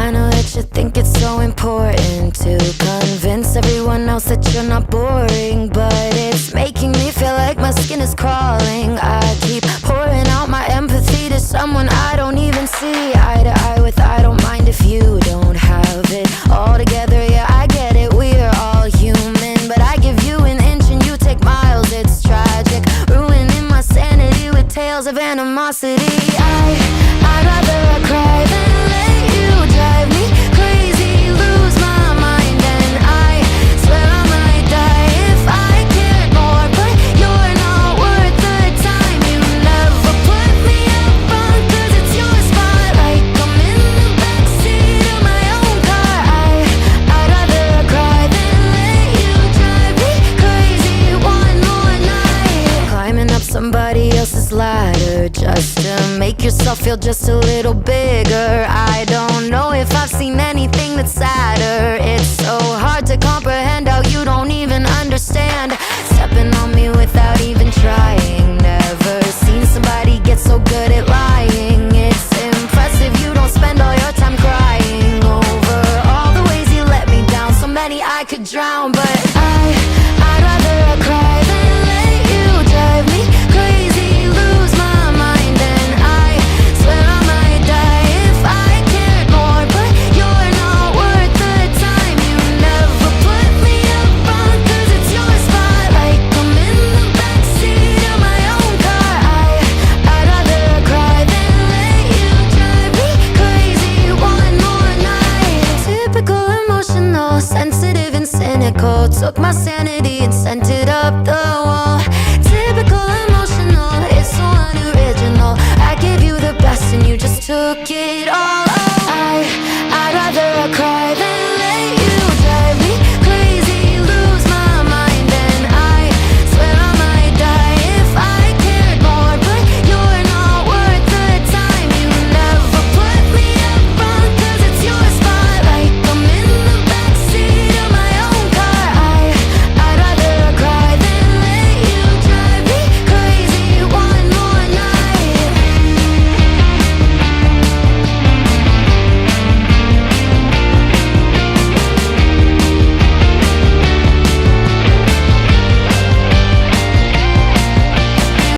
I know that you think it's so important to convince everyone else that you're not boring, but it's making me feel like my skin is crawling. I keep pouring out my empathy to someone I don't even see eye to eye with. I don't mind if you don't have it all together. Yeah, I get it, we're all human, but I give you an inch and you take miles. It's tragic, ruining my sanity with tales of animosity. I'd rather cry than let you drive me crazy, lose my mind, and I swear I might die if I cared more. But you're not worth the time. You never put me up front, 'cause it's your spotlight. I'm in the backseat of my own car. I'd rather cry than let you drive me crazy one more night. Climbing up somebody else's ladder just to make yourself feel just a little bigger. I don't know if I've seen anything that's sad